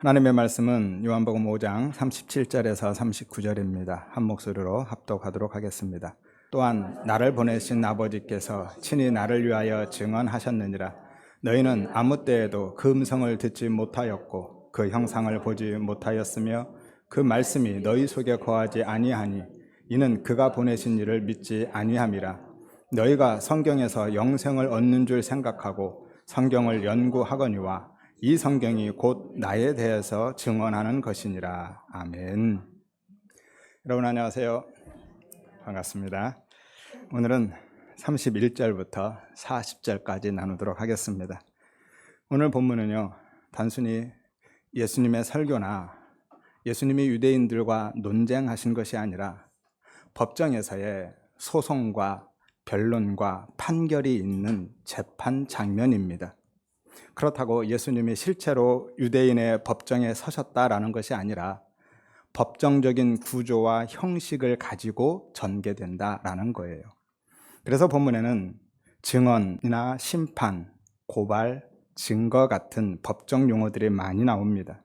하나님의 말씀은 요한복음 5장 37절에서 39절입니다. 한 목소리로 합독하도록 하겠습니다. 또한 나를 보내신 아버지께서 친히 나를 위하여 증언하셨느니라. 너희는 아무 때에도 그 음성을 듣지 못하였고 그 형상을 보지 못하였으며 그 말씀이 너희 속에 거하지 아니하니 이는 그가 보내신 이를 믿지 아니함이라. 너희가 성경에서 영생을 얻는 줄 생각하고 성경을 연구하거니와 이 성경이 곧 나에 대해서 증언하는 것이니라. 아멘. 여러분 안녕하세요. 반갑습니다. 오늘은 31절부터 40절까지 나누도록 하겠습니다. 오늘 본문은요, 단순히 예수님의 설교나 예수님이 유대인들과 논쟁하신 것이 아니라 법정에서의 소송과 변론과 판결이 있는 재판 장면입니다. 그렇다고 예수님이 실제로 유대인의 법정에 서셨다라는 것이 아니라 법정적인 구조와 형식을 가지고 전개된다라는 거예요. 그래서 본문에는 증언이나 심판, 고발, 증거 같은 법정 용어들이 많이 나옵니다.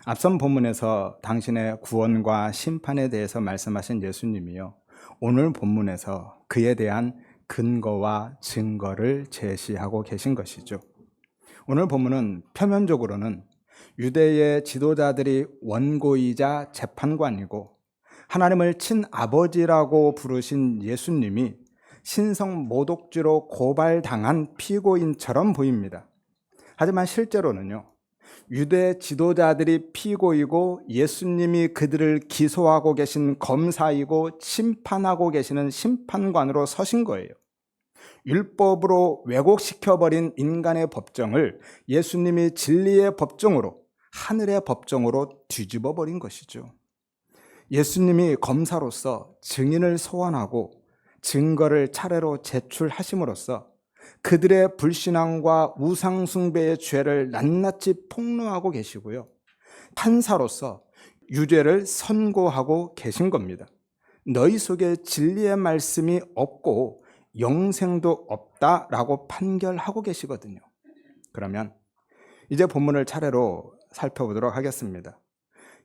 앞선 본문에서 당신의 구원과 심판에 대해서 말씀하신 예수님이요, 오늘 본문에서 그에 대한 근거와 증거를 제시하고 계신 것이죠. 오늘 본문은 표면적으로는 유대의 지도자들이 원고이자 재판관이고 하나님을 친아버지라고 부르신 예수님이 신성 모독죄로 고발당한 피고인처럼 보입니다. 하지만 실제로는요, 유대 지도자들이 피고이고 예수님이 그들을 기소하고 계신 검사이고 심판하고 계시는 심판관으로 서신 거예요. 율법으로 왜곡시켜버린 인간의 법정을 예수님이 진리의 법정으로, 하늘의 법정으로 뒤집어버린 것이죠. 예수님이 검사로서 증인을 소환하고 증거를 차례로 제출하심으로써 그들의 불신앙과 우상숭배의 죄를 낱낱이 폭로하고 계시고요, 판사로서 유죄를 선고하고 계신 겁니다. 너희 속에 진리의 말씀이 없고 영생도 없다라고 판결하고 계시거든요. 그러면 이제 본문을 차례로 살펴보도록 하겠습니다.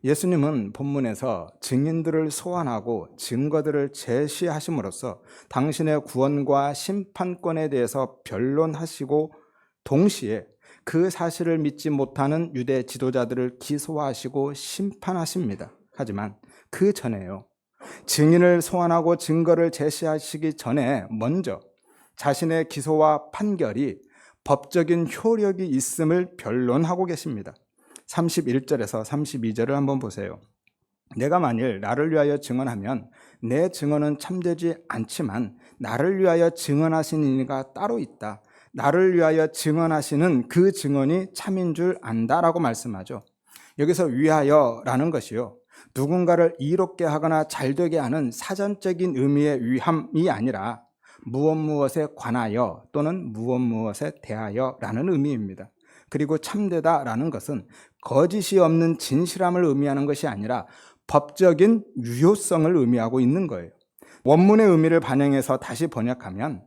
예수님은 본문에서 증인들을 소환하고 증거들을 제시하심으로써 당신의 구원과 심판권에 대해서 변론하시고 동시에 그 사실을 믿지 못하는 유대 지도자들을 기소하시고 심판하십니다. 하지만 그 전에요, 증인을 소환하고 증거를 제시하시기 전에 먼저 자신의 기소와 판결이 법적인 효력이 있음을 변론하고 계십니다. 31절에서 32절을 한번 보세요. 내가 만일 나를 위하여 증언하면 내 증언은 참되지 않지만 나를 위하여 증언하신 이가 따로 있다. 나를 위하여 증언하시는 그 증언이 참인 줄 안다라고 말씀하죠. 여기서 위하여라는 것이요, 누군가를 이롭게 하거나 잘되게 하는 사전적인 의미의 위함이 아니라 무엇에 관하여 또는 무엇에 대하여라는 의미입니다. 그리고 참되다라는 것은 거짓이 없는 진실함을 의미하는 것이 아니라 법적인 유효성을 의미하고 있는 거예요. 원문의 의미를 반영해서 다시 번역하면,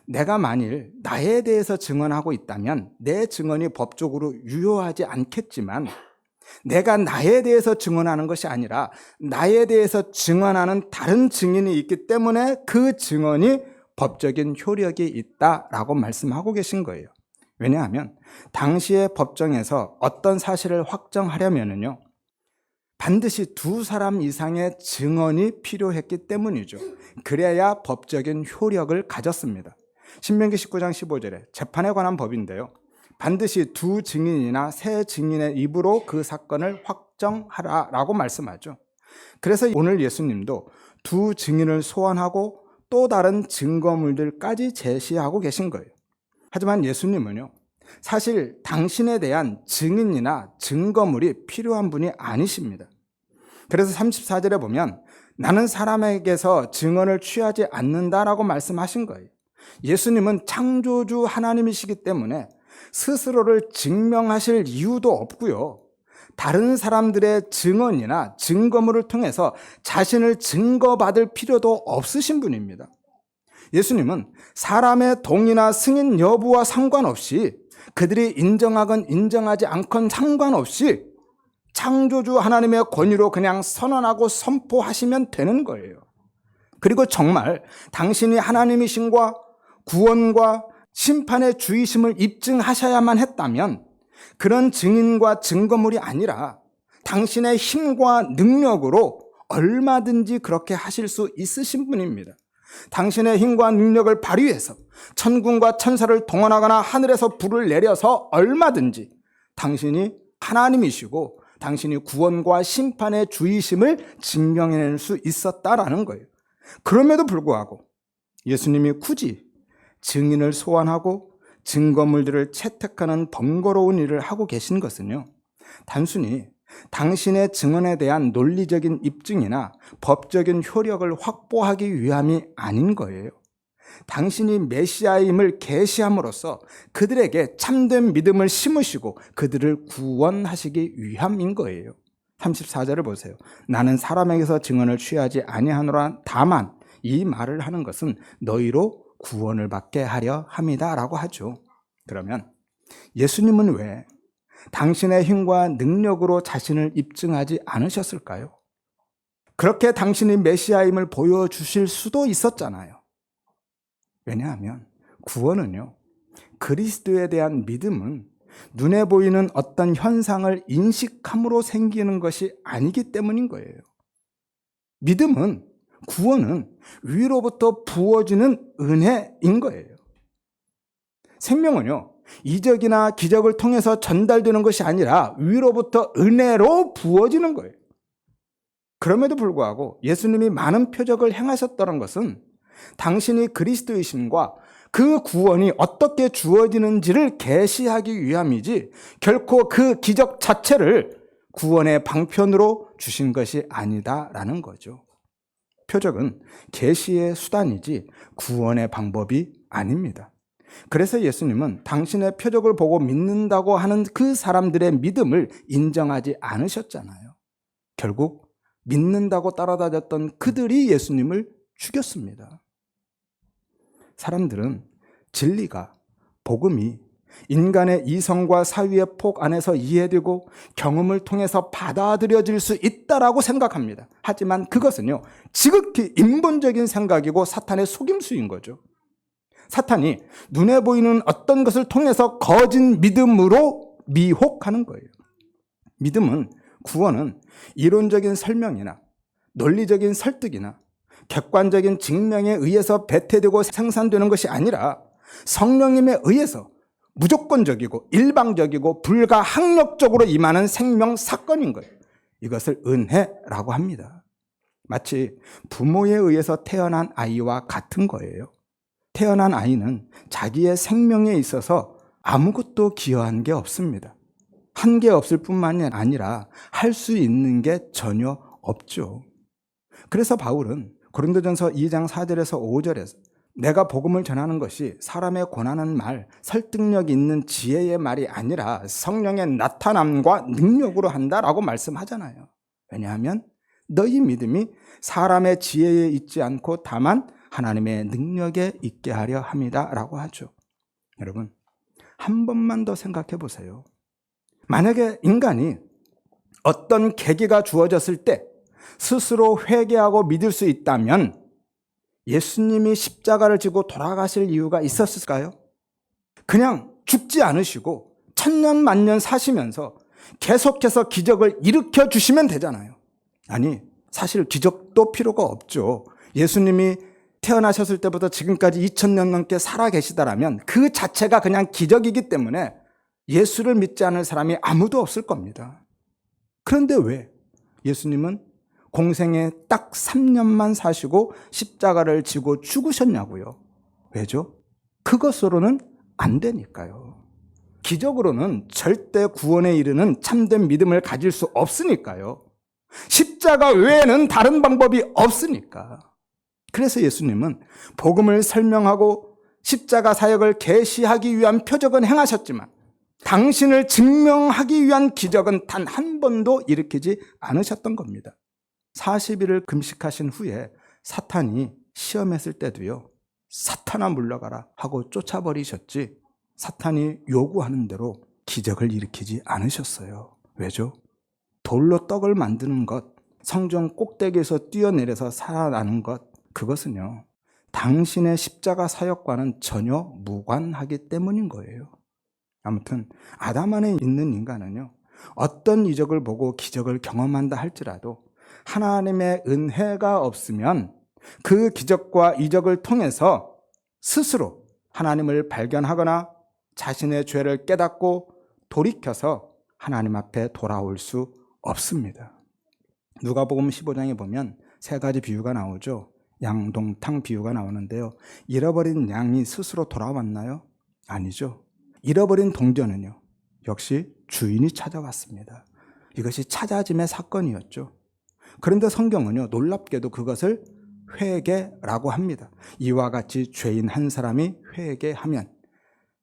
내가 만일 나에 대해서 증언하고 있다면 내 증언이 법적으로 유효하지 않겠지만 내가 나에 대해서 증언하는 것이 아니라 나에 대해서 증언하는 다른 증인이 있기 때문에 그 증언이 법적인 효력이 있다라고 말씀하고 계신 거예요. 왜냐하면 당시의 법정에서 어떤 사실을 확정하려면요, 반드시 두 사람 이상의 증언이 필요했기 때문이죠. 그래야 법적인 효력을 가졌습니다. 신명기 19장 15절에 재판에 관한 법인데요, 반드시 두 증인이나 세 증인의 입으로 그 사건을 확정하라라고 말씀하죠. 그래서 오늘 예수님도 두 증인을 소환하고 또 다른 증거물들까지 제시하고 계신 거예요. 하지만 예수님은요, 사실 당신에 대한 증인이나 증거물이 필요한 분이 아니십니다. 그래서 34절에 보면 나는 사람에게서 증언을 취하지 않는다라고 말씀하신 거예요. 예수님은 창조주 하나님이시기 때문에 스스로를 증명하실 이유도 없고요, 다른 사람들의 증언이나 증거물을 통해서 자신을 증거받을 필요도 없으신 분입니다. 예수님은 사람의 동의나 승인 여부와 상관없이, 그들이 인정하건 인정하지 않건 상관없이 창조주 하나님의 권위로 그냥 선언하고 선포하시면 되는 거예요. 그리고 정말 당신이 하나님이신과 구원과 심판의 주이심을 입증하셔야만 했다면 그런 증인과 증거물이 아니라 당신의 힘과 능력으로 얼마든지 그렇게 하실 수 있으신 분입니다. 당신의 힘과 능력을 발휘해서 천군과 천사를 동원하거나 하늘에서 불을 내려서 얼마든지 당신이 하나님이시고 당신이 구원과 심판의 주이심을 증명해낼 수 있었다라는 거예요. 그럼에도 불구하고 예수님이 굳이 증인을 소환하고 증거물들을 채택하는 번거로운 일을 하고 계신 것은요, 단순히 당신의 증언에 대한 논리적인 입증이나 법적인 효력을 확보하기 위함이 아닌 거예요. 당신이 메시아임을 계시함으로써 그들에게 참된 믿음을 심으시고 그들을 구원하시기 위함인 거예요. 34절을 보세요. 나는 사람에게서 증언을 취하지 아니하노라. 다만 이 말을 하는 것은 너희로 구원을 받게 하려 함이다 라고 하죠. 그러면 예수님은 왜 당신의 힘과 능력으로 자신을 입증하지 않으셨을까요? 그렇게 당신이 메시아임을 보여주실 수도 있었잖아요. 왜냐하면 구원은요, 그리스도에 대한 믿음은 눈에 보이는 어떤 현상을 인식함으로 생기는 것이 아니기 때문인 거예요. 믿음은, 구원은 위로부터 부어지는 은혜인 거예요. 생명은요, 이적이나 기적을 통해서 전달되는 것이 아니라 위로부터 은혜로 부어지는 거예요. 그럼에도 불구하고 예수님이 많은 표적을 행하셨다는 것은 당신이 그리스도이심과 그 구원이 어떻게 주어지는지를 계시하기 위함이지 결코 그 기적 자체를 구원의 방편으로 주신 것이 아니다라는 거죠. 표적은 계시의 수단이지 구원의 방법이 아닙니다. 그래서 예수님은 당신의 표적을 보고 믿는다고 하는 그 사람들의 믿음을 인정하지 않으셨잖아요. 결국 믿는다고 따라다녔던 그들이 예수님을 죽였습니다. 사람들은 진리가, 복음이 인간의 이성과 사유의 폭 안에서 이해되고 경험을 통해서 받아들여질 수 있다라고 생각합니다. 하지만 그것은요, 지극히 인본적인 생각이고 사탄의 속임수인 거죠. 사탄이 눈에 보이는 어떤 것을 통해서 거짓 믿음으로 미혹하는 거예요. 믿음은, 구원은 이론적인 설명이나 논리적인 설득이나 객관적인 증명에 의해서 배태되고 생산되는 것이 아니라 성령님에 의해서 무조건적이고 일방적이고 불가항력적으로 임하는 생명 사건인 거예요. 이것을 은혜라고 합니다. 마치 부모에 의해서 태어난 아이와 같은 거예요. 태어난 아이는 자기의 생명에 있어서 아무것도 기여한 게 없습니다. 한 게 없을 뿐만이 아니라 할 수 있는 게 전혀 없죠. 그래서 바울은 고린도전서 2장 4절에서 5절에서 내가 복음을 전하는 것이 사람의 권하는 말, 설득력 있는 지혜의 말이 아니라 성령의 나타남과 능력으로 한다라고 말씀하잖아요. 왜냐하면 너희 믿음이 사람의 지혜에 있지 않고 다만 하나님의 능력에 있게 하려 함이다라고 하죠. 여러분, 한 번만 더 생각해 보세요. 만약에 인간이 어떤 계기가 주어졌을 때 스스로 회개하고 믿을 수 있다면 예수님이 십자가를 지고 돌아가실 이유가 있었을까요? 그냥 죽지 않으시고 천년 만년 사시면서 계속해서 기적을 일으켜 주시면 되잖아요. 아니, 사실 기적도 필요가 없죠. 예수님이 태어나셨을 때부터 지금까지 2000년 넘게 살아 계시다라면 그 자체가 그냥 기적이기 때문에 예수를 믿지 않을 사람이 아무도 없을 겁니다. 그런데 왜 예수님은 공생에 딱 3년만 사시고 십자가를 지고 죽으셨냐고요? 왜죠? 그것으로는 안 되니까요. 기적으로는 절대 구원에 이르는 참된 믿음을 가질 수 없으니까요. 십자가 외에는 다른 방법이 없으니까. 그래서 예수님은 복음을 설명하고 십자가 사역을 계시하기 위한 표적은 행하셨지만 당신을 증명하기 위한 기적은 단 한 번도 일으키지 않으셨던 겁니다. 40일을 금식하신 후에 사탄이 시험했을 때도요, 사탄아 물러가라 하고 쫓아버리셨지 사탄이 요구하는 대로 기적을 일으키지 않으셨어요. 왜죠? 돌로 떡을 만드는 것, 성전 꼭대기에서 뛰어내려서 살아나는 것, 그것은요, 당신의 십자가 사역과는 전혀 무관하기 때문인 거예요. 아무튼 아담 안에 있는 인간은요, 어떤 이적을 보고 기적을 경험한다 할지라도 하나님의 은혜가 없으면 그 기적과 이적을 통해서 스스로 하나님을 발견하거나 자신의 죄를 깨닫고 돌이켜서 하나님 앞에 돌아올 수 없습니다. 누가복음 15장에 보면 세 가지 비유가 나오죠. 양동탕 비유가 나오는데요. 잃어버린 양이 스스로 돌아왔나요? 아니죠. 잃어버린 동전은요, 역시 주인이 찾아왔습니다. 이것이 찾아짐의 사건이었죠. 그런데 성경은요, 놀랍게도 그것을 회개라고 합니다. 이와 같이 죄인 한 사람이 회개하면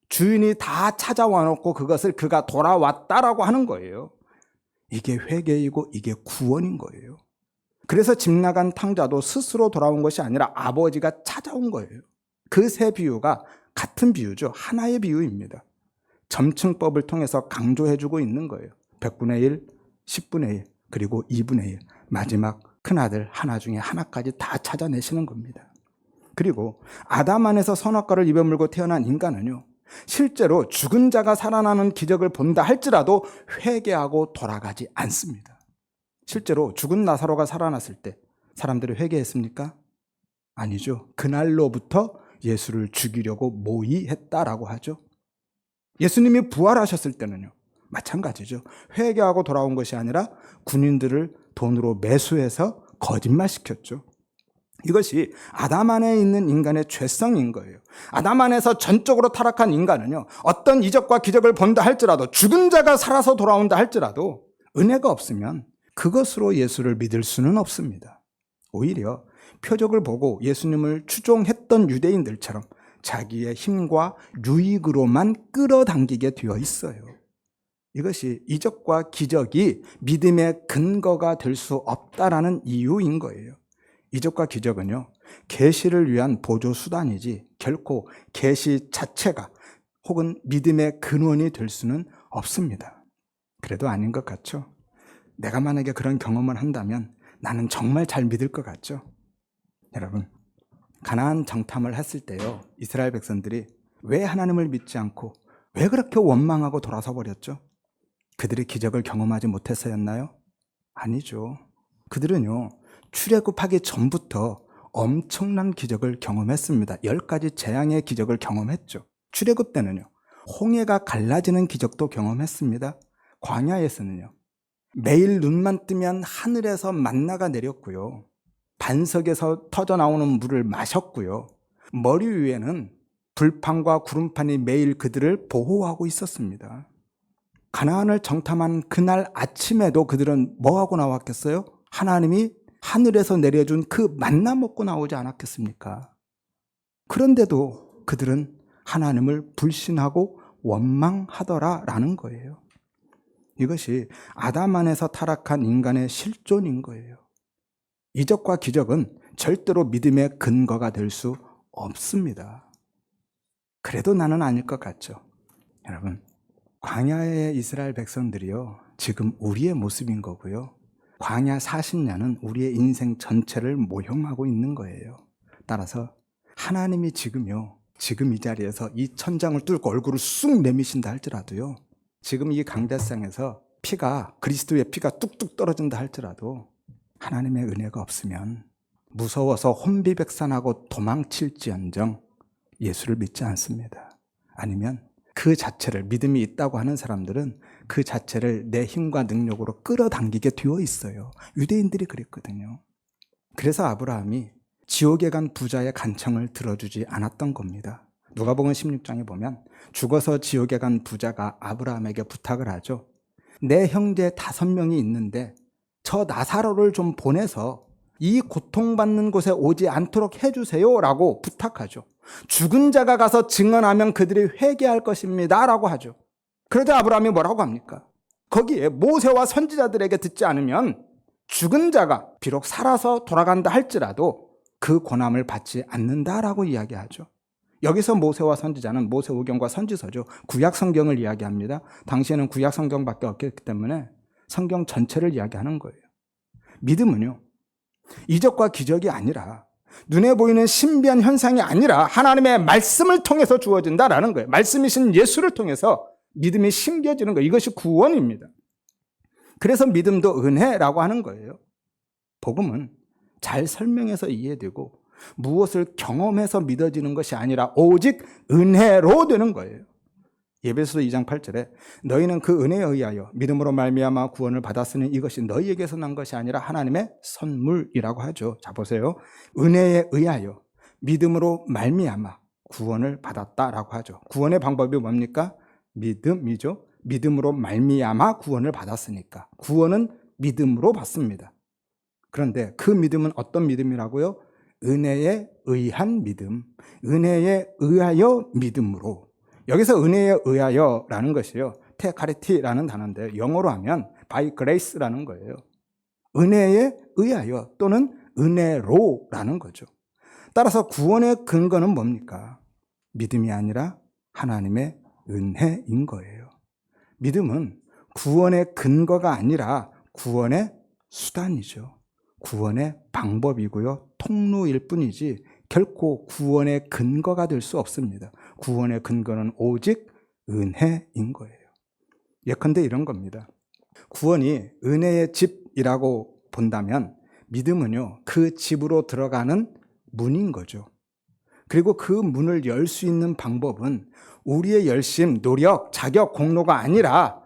주인이 다 찾아와 놓고 그것을 그가 돌아왔다라고 하는 거예요. 이게 회개이고 이게 구원인 거예요. 그래서 집 나간 탕자도 스스로 돌아온 것이 아니라 아버지가 찾아온 거예요. 그 세 비유가 같은 비유죠. 하나의 비유입니다. 점층법을 통해서 강조해주고 있는 거예요. 100분의 1, 10분의 1, 그리고 2분의 1. 마지막 큰아들 하나 중에 하나까지 다 찾아내시는 겁니다. 그리고 아담 안에서 선악과를 입에 물고 태어난 인간은요, 실제로 죽은 자가 살아나는 기적을 본다 할지라도 회개하고 돌아가지 않습니다. 실제로 죽은 나사로가 살아났을 때 사람들이 회개했습니까? 아니죠. 그날로부터 예수를 죽이려고 모의했다라고 하죠. 예수님이 부활하셨을 때는요, 마찬가지죠. 회개하고 돌아온 것이 아니라 군인들을 돈으로 매수해서 거짓말시켰죠. 이것이 아담 안에 있는 인간의 죄성인 거예요. 아담 안에서 전적으로 타락한 인간은요, 어떤 이적과 기적을 본다 할지라도, 죽은 자가 살아서 돌아온다 할지라도 은혜가 없으면 그것으로 예수를 믿을 수는 없습니다. 오히려 표적을 보고 예수님을 추종했던 유대인들처럼 자기의 힘과 유익으로만 끌어당기게 되어 있어요. 이것이 이적과 기적이 믿음의 근거가 될 수 없다라는 이유인 거예요. 이적과 기적은요, 계시를 위한 보조 수단이지 결코 계시 자체가 혹은 믿음의 근원이 될 수는 없습니다. 그래도 아닌 것 같죠? 내가 만약에 그런 경험을 한다면 나는 정말 잘 믿을 것 같죠? 여러분, 가나안 정탐을 했을 때요, 이스라엘 백성들이 왜 하나님을 믿지 않고 왜 그렇게 원망하고 돌아서 버렸죠? 그들이 기적을 경험하지 못해서였나요? 아니죠. 그들은요, 출애굽하기 전부터 엄청난 기적을 경험했습니다. 10가지 재앙의 기적을 경험했죠. 출애굽 때는요, 홍해가 갈라지는 기적도 경험했습니다. 광야에서는요, 매일 눈만 뜨면 하늘에서 만나가 내렸고요, 반석에서 터져나오는 물을 마셨고요, 머리 위에는 불판과 구름판이 매일 그들을 보호하고 있었습니다. 가나안을 정탐한 그날 아침에도 그들은 뭐하고 나왔겠어요? 하나님이 하늘에서 내려준 그 만나 먹고 나오지 않았겠습니까? 그런데도 그들은 하나님을 불신하고 원망하더라라는 거예요. 이것이 아담 안에서 타락한 인간의 실존인 거예요. 이적과 기적은 절대로 믿음의 근거가 될 수 없습니다. 그래도 나는 아닐 것 같죠? 여러분, 광야의 이스라엘 백성들이요, 지금 우리의 모습인 거고요, 광야 40년은 우리의 인생 전체를 모형하고 있는 거예요. 따라서 하나님이 지금 이 자리에서 이 천장을 뚫고 얼굴을 쑥 내미신다 할지라도요, 지금 이 강대상에서 그리스도의 피가 뚝뚝 떨어진다 할지라도 하나님의 은혜가 없으면 무서워서 혼비백산하고 도망칠지언정 예수를 믿지 않습니다. 아니면 그 자체를, 믿음이 있다고 하는 사람들은 그 자체를 내 힘과 능력으로 끌어당기게 되어 있어요. 유대인들이 그랬거든요. 그래서 아브라함이 지옥에 간 부자의 간청을 들어주지 않았던 겁니다. 누가복음 16장에 보면 죽어서 지옥에 간 부자가 아브라함에게 부탁을 하죠. 내 형제 5명이 있는데 저 나사로를 좀 보내서 이 고통받는 곳에 오지 않도록 해주세요 라고 부탁하죠. 죽은 자가 가서 증언하면 그들이 회개할 것입니다 라고 하죠. 그러자 아브라함이 뭐라고 합니까? 거기에 모세와 선지자들에게 듣지 않으면 죽은 자가 비록 살아서 돌아간다 할지라도 그 고난을 받지 않는다라고 이야기하죠. 여기서 모세와 선지자는 모세오경과 선지서죠. 구약 성경을 이야기합니다. 당시에는 구약 성경밖에 없기 때문에 성경 전체를 이야기하는 거예요. 믿음은요, 이적과 기적이 아니라, 눈에 보이는 신비한 현상이 아니라 하나님의 말씀을 통해서 주어진다라는 거예요. 말씀이신 예수를 통해서 믿음이 심겨지는 거예요. 이것이 구원입니다. 그래서 믿음도 은혜라고 하는 거예요. 복음은 잘 설명해서 이해되고 무엇을 경험해서 믿어지는 것이 아니라 오직 은혜로 되는 거예요. 에베소서 2장 8절에 너희는 그 은혜에 의하여 믿음으로 말미암아 구원을 받았으니 이것이 너희에게서 난 것이 아니라 하나님의 선물이라고 하죠. 자 보세요. 은혜에 의하여 믿음으로 말미암아 구원을 받았다라고 하죠. 구원의 방법이 뭡니까? 믿음이죠. 믿음으로 말미암아 구원을 받았으니까 구원은 믿음으로 받습니다. 그런데 그 믿음은 어떤 믿음이라고요? 은혜에 의한 믿음, 은혜에 의하여 믿음으로. 여기서 은혜에 의하여라는 것이요, 테카리티라는 단어인데 영어로 하면 by grace라는 거예요. 은혜에 의하여 또는 은혜로라는 거죠. 따라서 구원의 근거는 뭡니까? 믿음이 아니라 하나님의 은혜인 거예요. 믿음은 구원의 근거가 아니라 구원의 수단이죠. 구원의 방법이고요, 통로일 뿐이지 결코 구원의 근거가 될 수 없습니다. 구원의 근거는 오직 은혜인 거예요. 예컨대 이런 겁니다. 구원이 은혜의 집이라고 본다면 믿음은요, 그 집으로 들어가는 문인 거죠. 그리고 그 문을 열 수 있는 방법은 우리의 열심, 노력, 자격, 공로가 아니라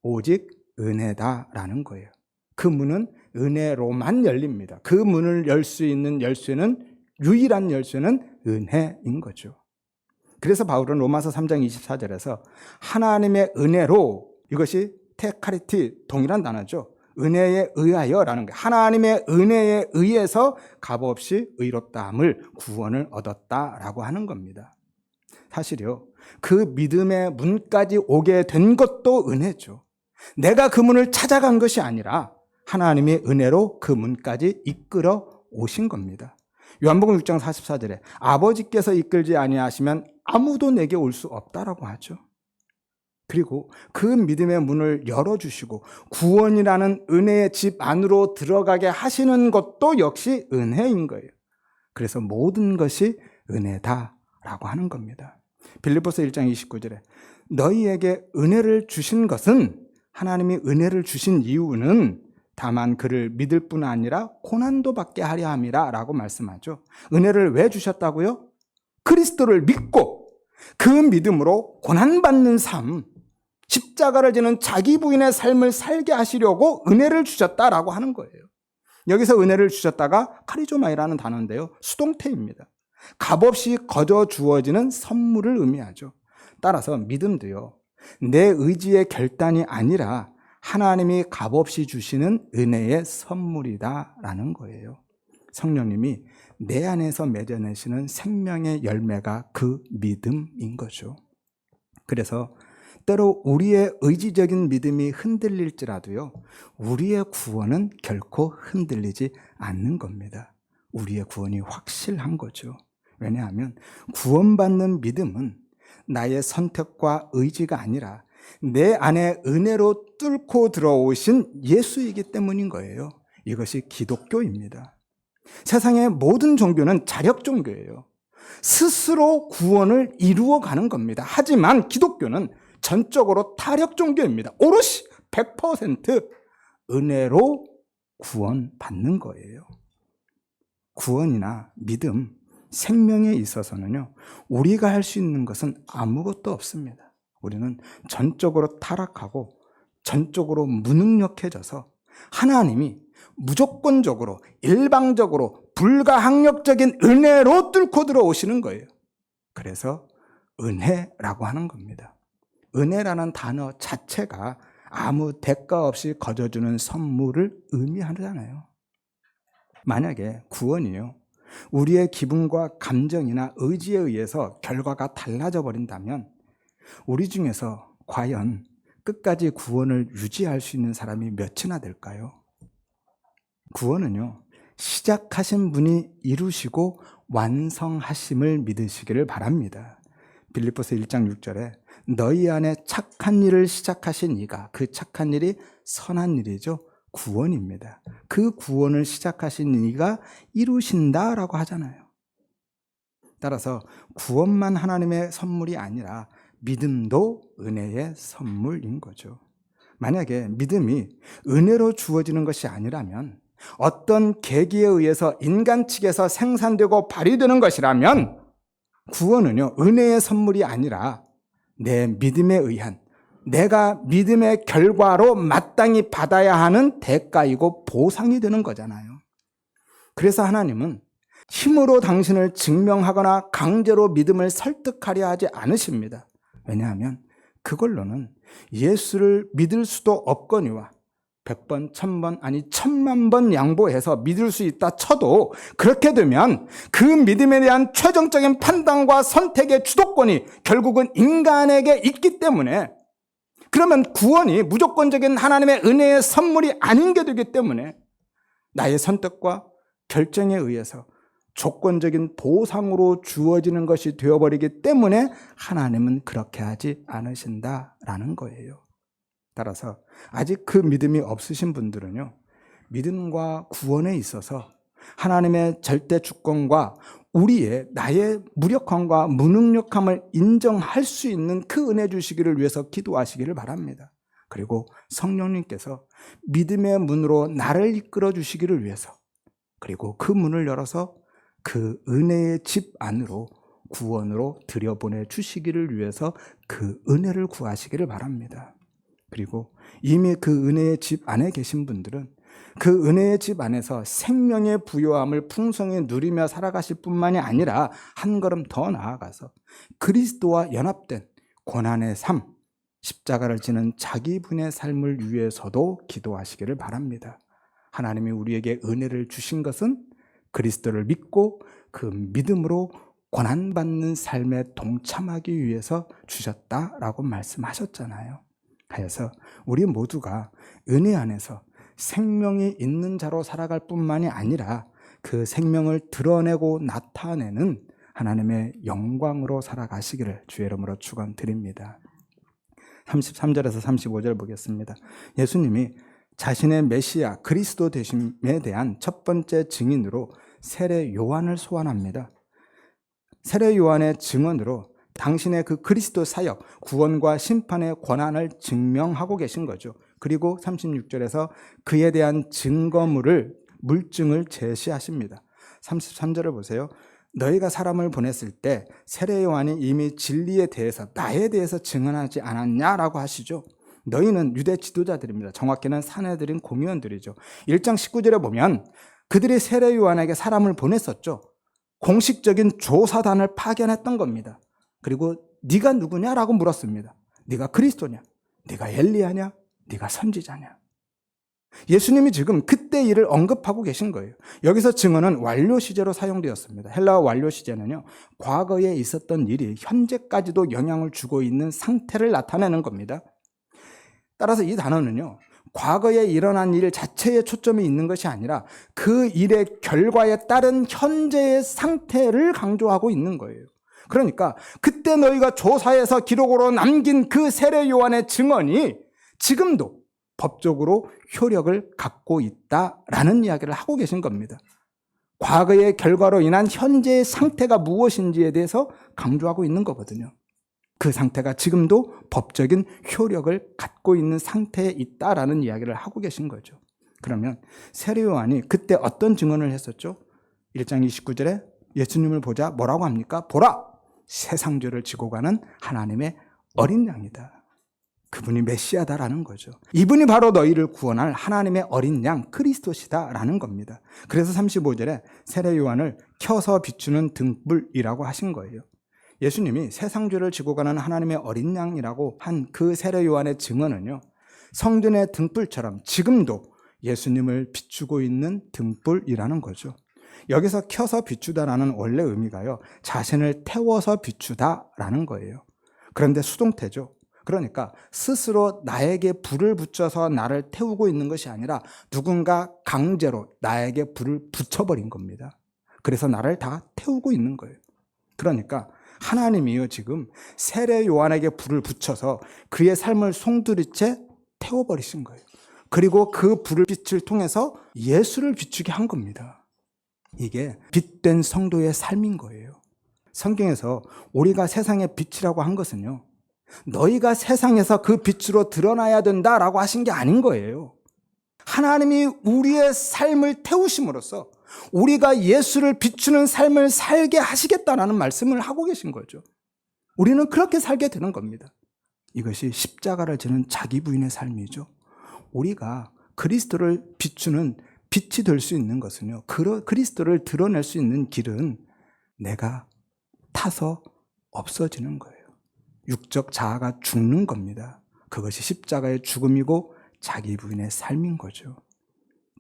오직 은혜다라는 거예요. 그 문은 은혜로만 열립니다. 그 문을 열 수 있는 열쇠는, 유일한 열쇠는 은혜인 거죠. 그래서 바울은 로마서 3장 24절에서 하나님의 은혜로, 이것이 테카리티, 동일한 단어죠. 은혜에 의하여라는 거예요. 하나님의 은혜에 의해서 값없이 의롭다함을, 구원을 얻었다라고 하는 겁니다. 사실요, 그 믿음의 문까지 오게 된 것도 은혜죠. 내가 그 문을 찾아간 것이 아니라 하나님의 은혜로 그 문까지 이끌어 오신 겁니다. 요한복음 6장 44절에 아버지께서 이끌지 아니하시면 아무도 내게 올 수 없다라고 하죠. 그리고 그 믿음의 문을 열어주시고 구원이라는 은혜의 집 안으로 들어가게 하시는 것도 역시 은혜인 거예요. 그래서 모든 것이 은혜다라고 하는 겁니다. 빌립보서 1장 29절에 너희에게 은혜를 주신 것은, 하나님이 은혜를 주신 이유는 다만 그를 믿을 뿐 아니라 고난도 받게 하려 함이라 라고 말씀하죠. 은혜를 왜 주셨다고요? 그리스도를 믿고 그 믿음으로 고난받는 삶, 십자가를 지는 자기 부인의 삶을 살게 하시려고 은혜를 주셨다라고 하는 거예요. 여기서 은혜를 주셨다가 카리조마이라는 단어인데요, 수동태입니다. 값없이 거저 주어지는 선물을 의미하죠. 따라서 믿음도요, 내 의지의 결단이 아니라 하나님이 값없이 주시는 은혜의 선물이다라는 거예요. 성령님이 내 안에서 맺어내시는 생명의 열매가 그 믿음인 거죠. 그래서 때로 우리의 의지적인 믿음이 흔들릴지라도요, 우리의 구원은 결코 흔들리지 않는 겁니다. 우리의 구원이 확실한 거죠. 왜냐하면 구원받는 믿음은 나의 선택과 의지가 아니라 내 안에 은혜로 뚫고 들어오신 예수이기 때문인 거예요. 이것이 기독교입니다. 세상의 모든 종교는 자력 종교예요. 스스로 구원을 이루어가는 겁니다. 하지만 기독교는 전적으로 타력 종교입니다. 오롯이 100% 은혜로 구원받는 거예요. 구원이나 믿음, 생명에 있어서는요, 우리가 할 수 있는 것은 아무것도 없습니다. 우리는 전적으로 타락하고 전적으로 무능력해져서 하나님이 무조건적으로, 일방적으로, 불가항력적인 은혜로 뚫고 들어오시는 거예요. 그래서 은혜라고 하는 겁니다. 은혜라는 단어 자체가 아무 대가 없이 거저주는 선물을 의미하잖아요. 만약에 구원이요, 우리의 기분과 감정이나 의지에 의해서 결과가 달라져 버린다면 우리 중에서 과연 끝까지 구원을 유지할 수 있는 사람이 몇이나 될까요? 구원은요, 시작하신 분이 이루시고 완성하심을 믿으시기를 바랍니다. 빌립보서 1장 6절에 너희 안에 착한 일을 시작하신 이가, 그 착한 일이 선한 일이죠. 구원입니다. 그 구원을 시작하신 이가 이루신다라고 하잖아요. 따라서 구원만 하나님의 선물이 아니라 믿음도 은혜의 선물인 거죠. 만약에 믿음이 은혜로 주어지는 것이 아니라면, 어떤 계기에 의해서 인간 측에서 생산되고 발휘되는 것이라면, 구원은요, 은혜의 선물이 아니라 내 믿음에 의한, 내가 믿음의 결과로 마땅히 받아야 하는 대가이고 보상이 되는 거잖아요. 그래서 하나님은 힘으로 당신을 증명하거나 강제로 믿음을 설득하려 하지 않으십니다. 왜냐하면 그걸로는 예수를 믿을 수도 없거니와 100번, 1000번, 아니 1000만 번 양보해서 믿을 수 있다 쳐도, 그렇게 되면 그 믿음에 대한 최종적인 판단과 선택의 주도권이 결국은 인간에게 있기 때문에, 그러면 구원이 무조건적인 하나님의 은혜의 선물이 아닌 게 되기 때문에 나의 선택과 결정에 의해서 조건적인 보상으로 주어지는 것이 되어버리기 때문에 하나님은 그렇게 하지 않으신다라는 거예요. 따라서 아직 그 믿음이 없으신 분들은요, 믿음과 구원에 있어서 하나님의 절대 주권과 나의 무력함과 무능력함을 인정할 수 있는 그 은혜 주시기를 위해서 기도하시기를 바랍니다. 그리고 성령님께서 믿음의 문으로 나를 이끌어 주시기를 위해서, 그리고 그 문을 열어서 그 은혜의 집 안으로 구원으로 들여보내 주시기를 위해서 그 은혜를 구하시기를 바랍니다. 그리고 이미 그 은혜의 집 안에 계신 분들은 그 은혜의 집 안에서 생명의 부요함을 풍성히 누리며 살아가실 뿐만이 아니라 한 걸음 더 나아가서 그리스도와 연합된 고난의 삶, 십자가를 지는 자기 분의 삶을 위해서도 기도하시기를 바랍니다. 하나님이 우리에게 은혜를 주신 것은 그리스도를 믿고 그 믿음으로 고난받는 삶에 동참하기 위해서 주셨다라고 말씀하셨잖아요. 하여서 우리 모두가 은혜 안에서 생명이 있는 자로 살아갈 뿐만이 아니라 그 생명을 드러내고 나타내는 하나님의 영광으로 살아가시기를 주의 이름으로 축원드립니다. 33절에서 35절 보겠습니다. 예수님이 자신의 메시아 그리스도 되심에 대한 첫 번째 증인으로 세례 요한을 소환합니다. 세례 요한의 증언으로 당신의 그 그리스도 사역, 구원과 심판의 권한을 증명하고 계신 거죠. 그리고 36절에서 그에 대한 물증을 제시하십니다. 33절을 보세요. 너희가 사람을 보냈을 때 세례 요한이 이미 진리에 대해서, 나에 대해서 증언하지 않았냐라고 하시죠. 너희는 유대 지도자들입니다. 정확히는 사내들인 공의원들이죠. 1장 19절에 보면 그들이 세례 요한에게 사람을 보냈었죠. 공식적인 조사단을 파견했던 겁니다. 그리고 네가 누구냐라고 물었습니다. 네가 그리스도냐? 네가 엘리야냐? 네가 선지자냐? 예수님이 지금 그때 일을 언급하고 계신 거예요. 여기서 증언은 완료 시제로 사용되었습니다. 헬라어 완료 시제는요, 과거에 있었던 일이 현재까지도 영향을 주고 있는 상태를 나타내는 겁니다. 따라서 이 단어는요, 과거에 일어난 일 자체에 초점이 있는 것이 아니라 그 일의 결과에 따른 현재의 상태를 강조하고 있는 거예요. 그러니까 그때 너희가 조사해서 기록으로 남긴 그 세례 요한의 증언이 지금도 법적으로 효력을 갖고 있다라는 이야기를 하고 계신 겁니다. 과거의 결과로 인한 현재의 상태가 무엇인지에 대해서 강조하고 있는 거거든요. 그 상태가 지금도 법적인 효력을 갖고 있는 상태에 있다라는 이야기를 하고 계신 거죠. 그러면 세례 요한이 그때 어떤 증언을 했었죠? 1장 29절에 예수님을 보자 뭐라고 합니까? 보라! 세상죄를 지고 가는 하나님의 어린 양이다. 그분이 메시아다라는 거죠. 이분이 바로 너희를 구원할 하나님의 어린 양 그리스도시다라는 겁니다. 그래서 35절에 세례 요한을 켜서 비추는 등불이라고 하신 거예요. 예수님이 세상죄를 지고 가는 하나님의 어린 양이라고 한 그 세례 요한의 증언은요, 성전의 등불처럼 지금도 예수님을 비추고 있는 등불이라는 거죠. 여기서 켜서 비추다라는 원래 의미가요, 자신을 태워서 비추다라는 거예요. 그런데 수동태죠. 그러니까 스스로 나에게 불을 붙여서 나를 태우고 있는 것이 아니라 누군가 강제로 나에게 불을 붙여버린 겁니다. 그래서 나를 다 태우고 있는 거예요. 그러니까 하나님이요 지금 세례 요한에게 불을 붙여서 그의 삶을 송두리째 태워버리신 거예요. 그리고 그 불을 빛을 통해서 예수를 비추게 한 겁니다. 이게 빛된 성도의 삶인 거예요. 성경에서 우리가 세상의 빛이라고 한 것은요, 너희가 세상에서 그 빛으로 드러나야 된다라고 하신 게 아닌 거예요. 하나님이 우리의 삶을 태우심으로써 우리가 예수를 비추는 삶을 살게 하시겠다라는 말씀을 하고 계신 거죠. 우리는 그렇게 살게 되는 겁니다. 이것이 십자가를 지는 자기 부인의 삶이죠. 우리가 그리스도를 비추는 빛이 될 수 있는 것은요, 그리스도를 드러낼 수 있는 길은 내가 타서 없어지는 거예요. 육적 자아가 죽는 겁니다. 그것이 십자가의 죽음이고 자기 부인의 삶인 거죠.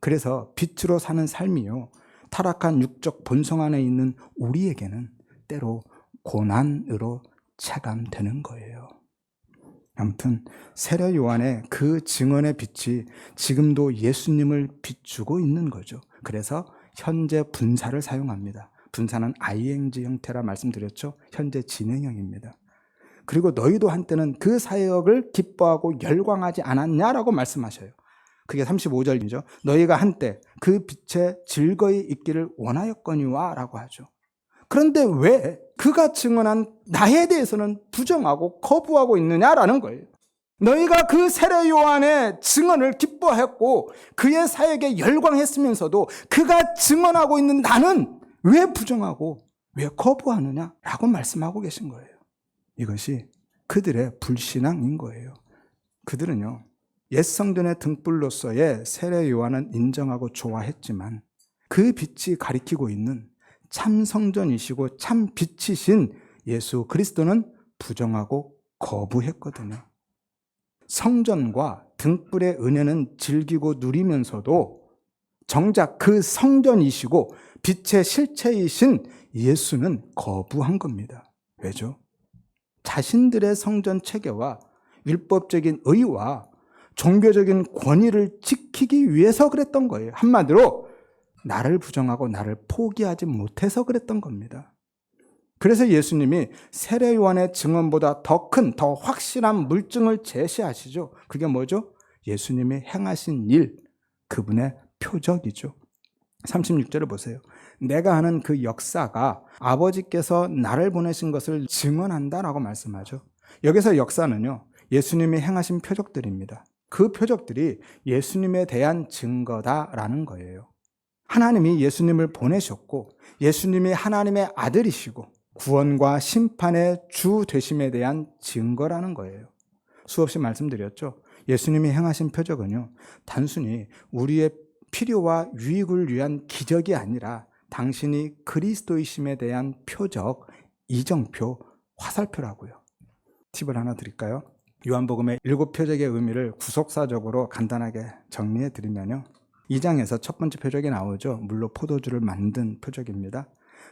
그래서 빛으로 사는 삶이요, 타락한 육적 본성 안에 있는 우리에게는 때로 고난으로 체감되는 거예요. 아무튼 세례 요한의 그 증언의 빛이 지금도 예수님을 비추고 있는 거죠. 그래서 현재 분사를 사용합니다. 분사는 ing 형태라 말씀드렸죠. 현재 진행형입니다. 그리고 너희도 한때는 그 사역을 기뻐하고 열광하지 않았냐라고 말씀하셔요. 그게 35절이죠. 너희가 한때 그 빛에 즐거이 있기를 원하였거니와 라고 하죠. 그런데 왜 그가 증언한 나에 대해서는 부정하고 거부하고 있느냐라는 거예요. 너희가 그 세례 요한의 증언을 기뻐했고 그의 사역에 열광했으면서도 그가 증언하고 있는 나는 왜 부정하고 왜 거부하느냐라고 말씀하고 계신 거예요. 이것이 그들의 불신앙인 거예요. 그들은요, 옛 성전의 등불로서의 세례 요한은 인정하고 좋아했지만 그 빛이 가리키고 있는 참 성전이시고 참 빛이신 예수 그리스도는 부정하고 거부했거든요. 성전과 등불의 은혜는 즐기고 누리면서도 정작 그 성전이시고 빛의 실체이신 예수는 거부한 겁니다. 왜죠? 자신들의 성전 체계와 율법적인 의와 종교적인 권위를 지키기 위해서 그랬던 거예요. 한마디로 나를 부정하고 나를 포기하지 못해서 그랬던 겁니다. 그래서 예수님이 세례 요한의 증언보다 더 큰, 더 확실한 물증을 제시하시죠. 그게 뭐죠? 예수님이 행하신 일, 그분의 표적이죠. 36절을 보세요. 내가 하는 그 역사가 아버지께서 나를 보내신 것을 증언한다라고 말씀하죠. 여기서 역사는요, 예수님이 행하신 표적들입니다. 그 표적들이 예수님에 대한 증거다라는 거예요. 하나님이 예수님을 보내셨고 예수님이 하나님의 아들이시고 구원과 심판의 주 되심에 대한 증거라는 거예요. 수없이 말씀드렸죠. 예수님이 행하신 표적은요, 단순히 우리의 필요와 유익을 위한 기적이 아니라 당신이 그리스도이심에 대한 표적, 이정표, 화살표라고요. 팁을 하나 드릴까요? 요한복음의 7표적의 의미를 구속사적으로 간단하게 정리해 드리면요, 2장에서 첫 번째 표적이 나오죠. 물로 포도주를 만든 표적입니다.